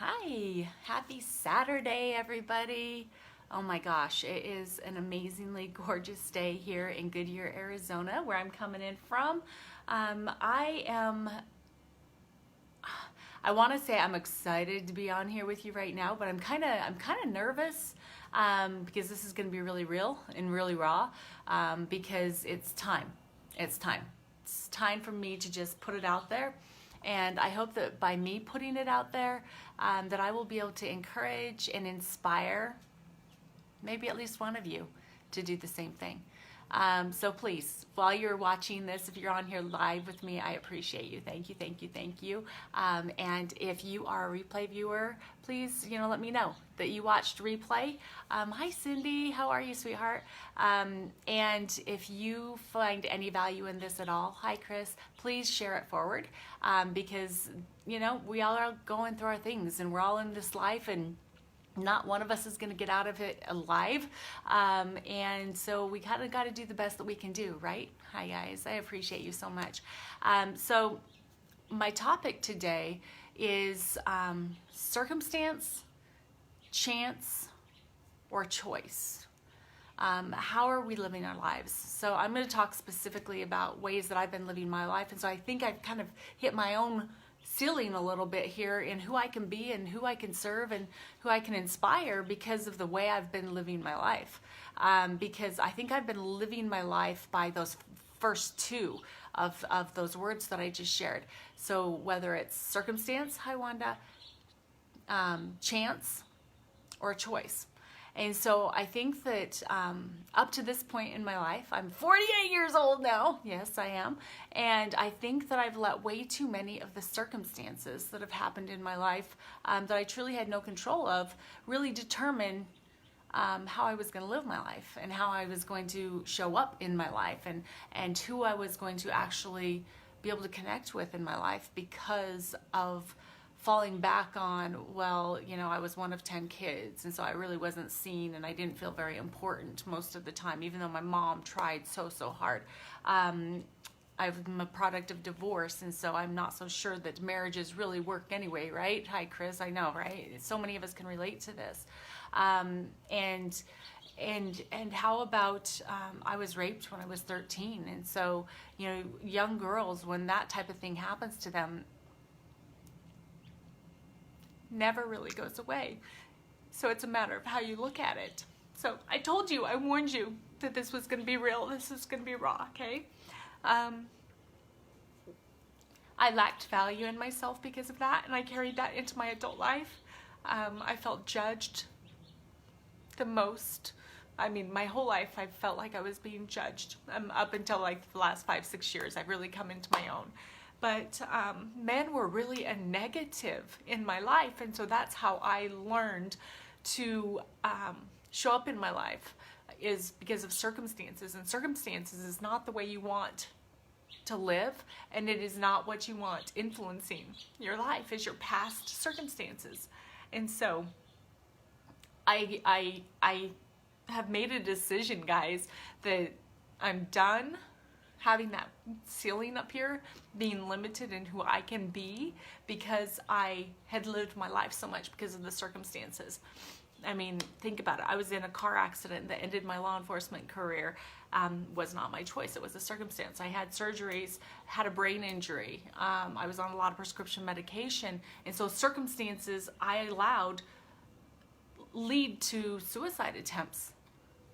Hi, happy Saturday, everybody. Oh my gosh, it is an amazingly gorgeous day here in Goodyear, Arizona, where I'm coming in from. I am, I want to say I'm excited to be on here with you right now, but I'm kind of nervous because this is going to be really real and really raw because it's time. It's time. It's time for me to just put it out there. And I hope that by me putting it out there, that I will be able to encourage and inspire maybe at least one of you to do the same thing. So please, while you're watching this, if you're on here live with me, I appreciate you. Thank you, thank you, thank you. And if you are a replay viewer, please, let me know that you watched replay. Hi, Cindy. How are you, sweetheart? And if you find any value in this at all, hi, Chris, please share it forward because, we all are going through our things and we're all in this life and not one of us is going to get out of it alive. And so we kind of got to do the best that we can do, right? Hi, guys. I appreciate you so much. So my topic today is circumstance, chance, or choice. How are we living our lives? So I'm going to talk specifically about ways that I've been living my life. And so I think I've kind of hit my own ceiling a little bit here in who I can be and who I can serve and who I can inspire because of the way I've been living my life. Because I think I've been living my life by those first two of those words that I just shared. So whether it's circumstance, hi Wanda, chance, or choice. And so I think that up to this point in my life, I'm 48 years old now. Yes, I am. And I think that I've let way too many of the circumstances that have happened in my life that I truly had no control of really determine how I was going to live my life and how I was going to show up in my life and who I was going to actually be able to connect with in my life because of falling back on, I was one of 10 kids, and so I really wasn't seen, and I didn't feel very important most of the time, even though my mom tried so hard. I'm a product of divorce, and so I'm not so sure that marriages really work anyway, right? Hi, Chris, I know, right? So many of us can relate to this. And how about I was raped when I was 13, and so, young girls, when that type of thing happens to them, never really goes away. So it's a matter of how you look at it. So I told you, I warned you that this was going to be real. This is going to be raw, okay? I lacked value in myself because of that, and I carried that into my adult life. I felt judged the most. I mean, my whole life I felt like I was being judged. Up until like the last 5-6 years, I've really come into my own. But men were really a negative in my life, and so that's how I learned to show up in my life, is because of circumstances. And circumstances is not the way you want to live, and it is not what you want influencing your life, is your past circumstances. And so I have made a decision, guys, that I'm done having that ceiling up here, being limited in who I can be because I had lived my life so much because of the circumstances. I mean, think about it. I was in a car accident that ended my law enforcement career. Was not my choice. It was a circumstance. I had surgeries, had a brain injury. I was on a lot of prescription medication. And so circumstances I allowed lead to suicide attempts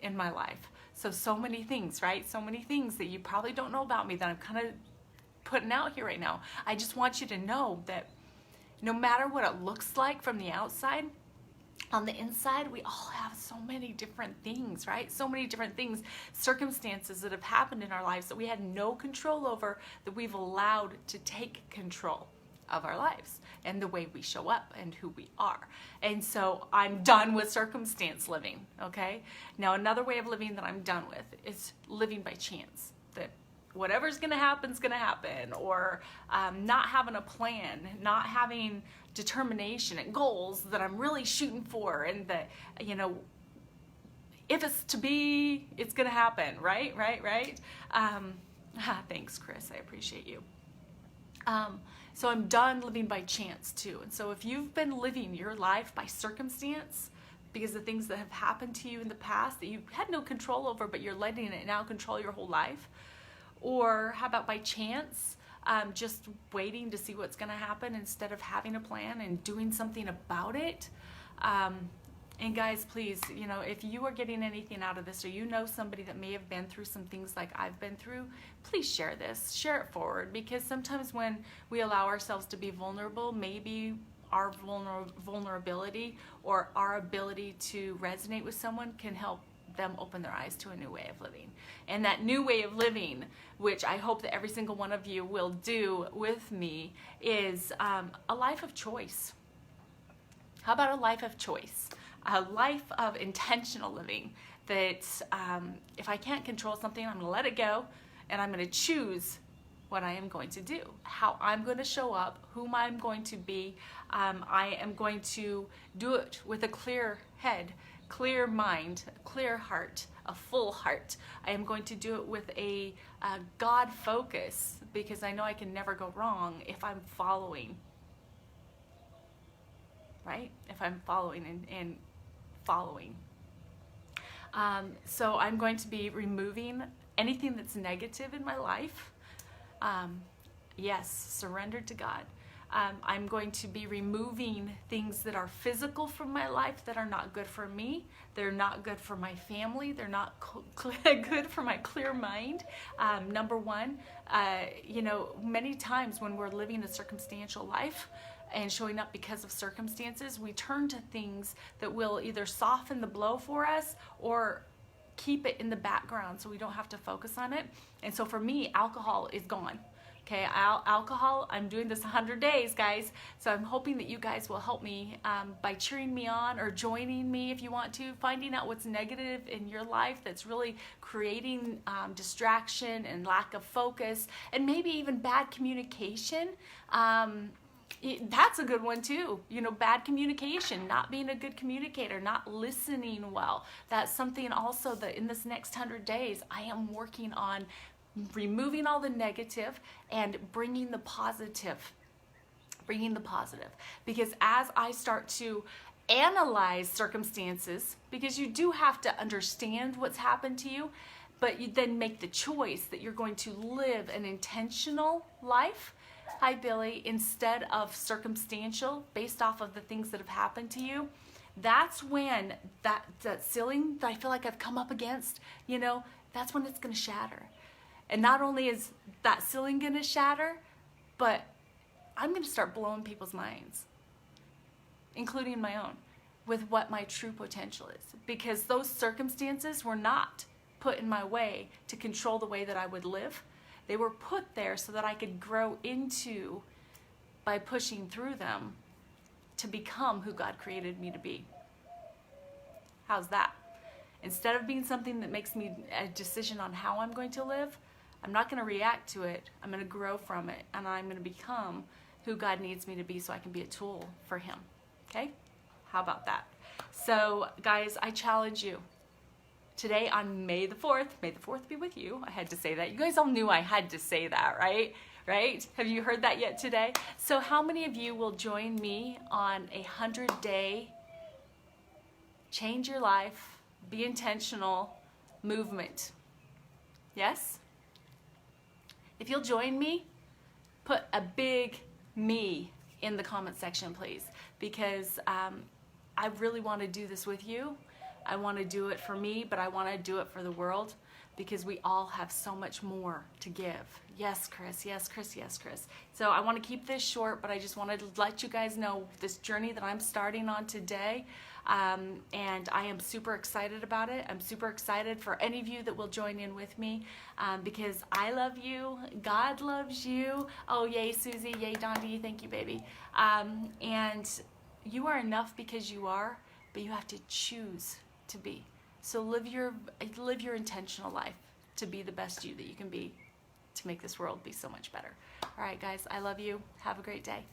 in my life. So many things, right? So many things that you probably don't know about me that I'm kind of putting out here right now. I just want you to know that no matter what it looks like from the outside, on the inside, we all have so many different things, right? So many different things, circumstances that have happened in our lives that we had no control over, that we've allowed to take control of our lives and the way we show up and who we are. And so I'm done with circumstance living, okay? Now another way of living that I'm done with is living by chance, that whatever's gonna happen is gonna happen, or not having a plan, not having determination and goals that I'm really shooting for, and that, if it's to be, it's gonna happen, right? Thanks, Chris, I appreciate you. So I'm done living by chance too. And so if you've been living your life by circumstance, because of things that have happened to you in the past that you had no control over, but you're letting it now control your whole life, or how about by chance, just waiting to see what's going to happen instead of having a plan and doing something about it. And guys, please, you know, if you are getting anything out of this, or you know somebody that may have been through some things like I've been through, please share this, share it forward, because sometimes when we allow ourselves to be vulnerable, maybe our vulnerability or our ability to resonate with someone can help them open their eyes to a new way of living. And that new way of living, which I hope that every single one of you will do with me, is a life of choice. How about a life of choice? A life of intentional living, that if I can't control something, I'm going to let it go, and I'm going to choose what I am going to do, how I'm going to show up, whom I'm going to be. I am going to do it with a clear head, clear mind, a clear heart, a full heart. I am going to do it with a God focus, because I know I can never go wrong if I'm following, right? If I'm following and following. So I'm going to be removing anything that's negative in my life. Yes, surrendered to God. I'm going to be removing things that are physical from my life that are not good for me. They're not good for my family. They're not good for my clear mind. Number one, you know, many times when we're living a circumstantial life and showing up because of circumstances, we turn to things that will either soften the blow for us or keep it in the background so we don't have to focus on it. And so for me, alcohol is gone. Okay, alcohol, I'm doing this 100 days, guys. So I'm hoping that you guys will help me by cheering me on or joining me if you want to, finding out what's negative in your life that's really creating distraction and lack of focus, and maybe even bad communication. That's a good one too. You know, bad communication, not being a good communicator, not listening well. That's something also that in this next 100 days, I am working on removing all the negative and bringing the positive. Because as I start to analyze circumstances, because you do have to understand what's happened to you, but you then make the choice that you're going to live an intentional life. Hi, Billy. Instead of circumstantial, based off of the things that have happened to you, that's when that ceiling that I feel like I've come up against, you know, that's when it's going to shatter. And not only is that ceiling going to shatter, but I'm going to start blowing people's minds, including my own, with what my true potential is. Because those circumstances were not put in my way to control the way that I would live. They were put there so that I could grow into, by pushing through them, to become who God created me to be. How's that? Instead of being something that makes me a decision on how I'm going to live, I'm not going to react to it. I'm going to grow from it, and I'm going to become who God needs me to be so I can be a tool for Him. Okay? How about that? So, guys, I challenge you. Today on May the 4th, may the 4th be with you. I had to say that. You guys all knew I had to say that, right? Right? Have you heard that yet today? So how many of you will join me on a 100-day change your life, be intentional movement? Yes? If you'll join me, put a big me in the comment section, please, because I really want to do this with you. I want to do it for me, but I want to do it for the world, because we all have so much more to give. Yes, Chris. Yes, Chris. Yes, Chris. So I want to keep this short, but I just wanted to let you guys know this journey that I'm starting on today. And I am super excited about it. I'm super excited for any of you that will join in with me, because I love you. God loves you. Oh, yay, Susie. Yay, Dondi. Thank you, baby. And you are enough because you are, but you have to choose to be. So live your intentional life to be the best you that you can be, to make this world be so much better. All right, guys, I love you. Have a great day.